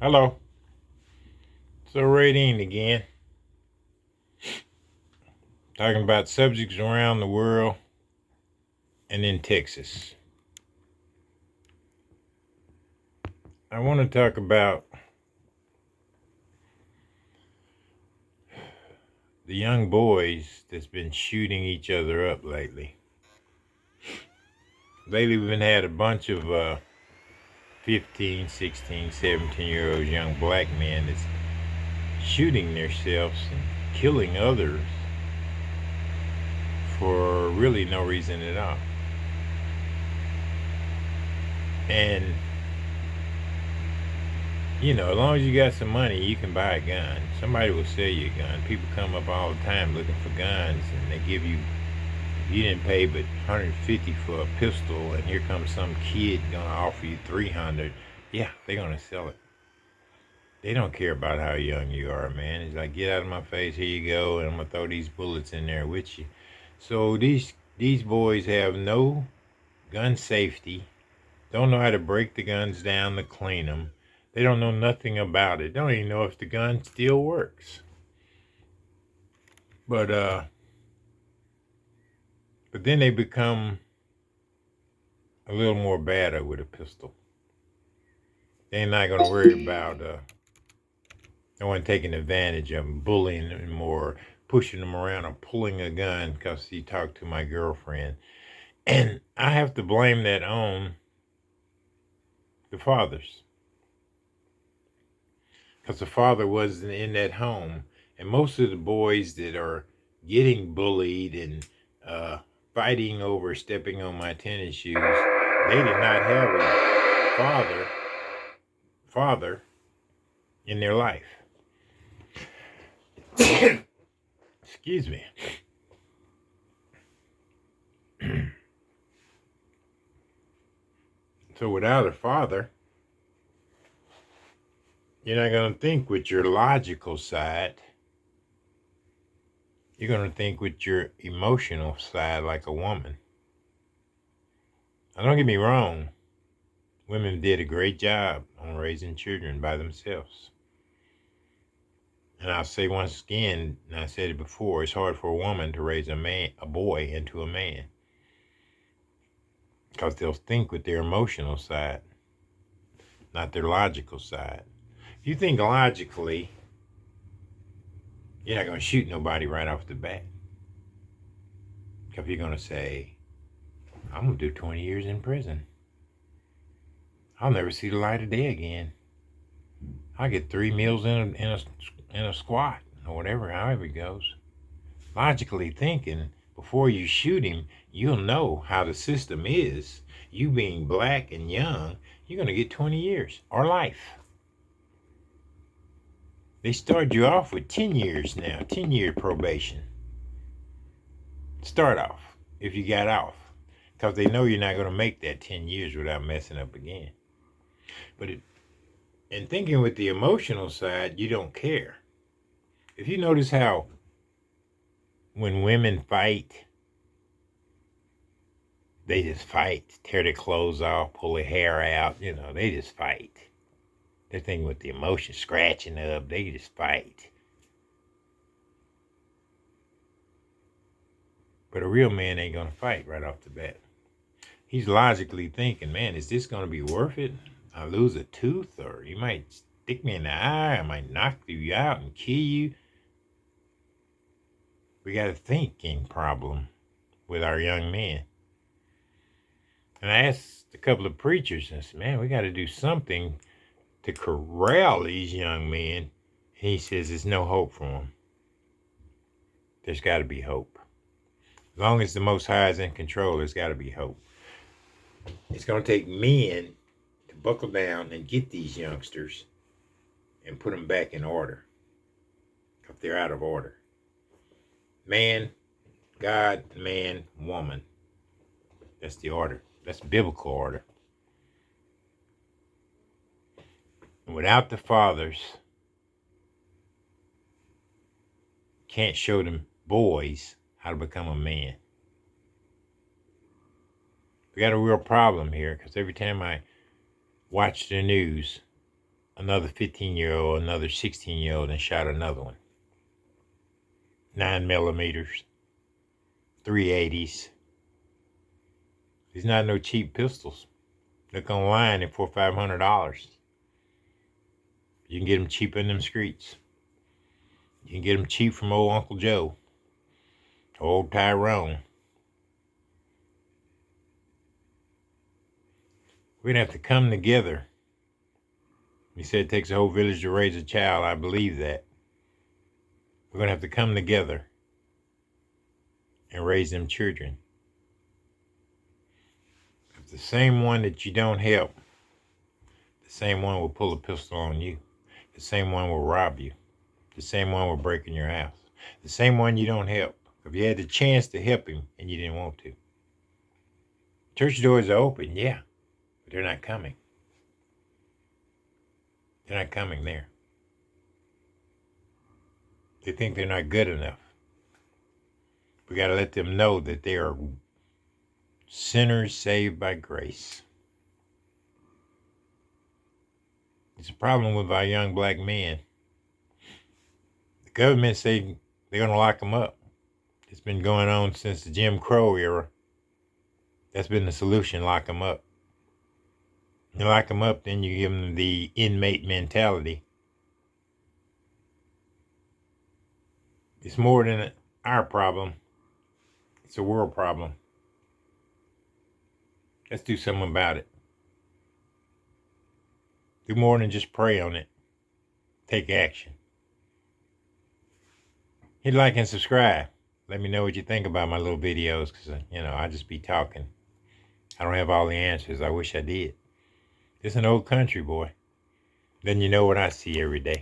Hello. So Radine again, talking about subjects around the world and in Texas. I want to talk about the young boys that's been shooting each other up lately. Lately we've had a bunch of 15, 16, 17-year-old young black men that's shooting themselves and killing others for really no reason at all. And as long as you got some money, you can buy a gun. Somebody will sell you a gun. People come up all the time looking for guns, and they give you, you didn't pay but 150 for a pistol, and here comes some kid gonna offer you 300. Yeah, they're gonna sell it. They don't care about how young you are, man. It's like, get out of my face, here you go, and I'm gonna throw these bullets in there with you. So these boys have no gun safety. Don't know how to break the guns down to clean them. They don't know nothing about it. Don't even know if the gun still works. But then they become a little more badder with a pistol. They're not gonna worry about no one taking advantage of them, bullying them, or pushing them around, or pulling a gun because he talked to my girlfriend. And I have to blame that on the fathers, because the father wasn't in that home. And most of the boys that are getting bullied and fighting over stepping on my tennis shoes, they did not have a father in their life. Excuse me. So without a father, you're not going to think with your logical side. You're going to think with your emotional side like a woman. Now, don't get me wrong. Women did a great job on raising children by themselves. And I'll say once again, and I said it before, it's hard for a woman to raise a boy into a man. Because they'll think with their emotional side, not their logical side. If you think logically, you're not going to shoot nobody right off the bat. Because you're going to say, I'm going to do 20 years in prison. I'll never see the light of day again. I'll get 3 meals in a squat, or whatever, however it goes. Logically thinking, before you shoot him, you'll know how the system is. You being black and young, you're going to get 20 years or life. They start you off with 10 years now, 10-year probation. Start off if you got off, because they know you're not going to make that 10 years without messing up again. But in thinking with the emotional side, you don't care. If you notice how when women fight, they just fight, tear their clothes off, pull their hair out, they just fight. They're thinking with the emotion, scratching up, they just fight. But a real man ain't gonna fight right off the bat. He's logically thinking, man, is this gonna be worth it? I lose a tooth, or you might stick me in the eye, I might knock you out and kill you. We got a thinking problem with our young men. And I asked a couple of preachers, and I said, man, we got to do something to corral these young men. He says there's no hope for them. There's got to be hope. As long as the Most High is in control, there's got to be hope. It's going to take men to buckle down and get these youngsters and put them back in order, if they're out of order. Man, God, man, woman. That's the order. That's biblical order. And without the fathers, can't show them boys how to become a man. We got a real problem here, because every time I watch the news, another 15-year-old, another 16-year-old, and shot another one. 9mm, 380s. These not no cheap pistols. Look online at $400-500. You can get them cheap in them streets. You can get them cheap from old Uncle Joe, old Tyrone. We're gonna have to come together. He said it takes a whole village to raise a child. I believe that. We're gonna have to come together and raise them children. If the same one that you don't help, the same one will pull a pistol on you. The same one will rob you. The same one will break in your house. The same one you don't help. If you had the chance to help him and you didn't want to. Church doors are open, yeah, but they're not coming. They're not coming there. They think they're not good enough. We got to let them know that they are sinners saved by grace. It's a problem with our young black men. The government say they're going to lock them up. It's been going on since the Jim Crow era. That's been the solution, lock them up. You lock them up, then you give them the inmate mentality. It's more than our problem. It's a world problem. Let's do something about it. Do more than just pray on it. Take action. Hit like and subscribe. Let me know what you think about my little videos, because, I just be talking. I don't have all the answers. I wish I did. It's an old country, boy. Then you know what I see every day.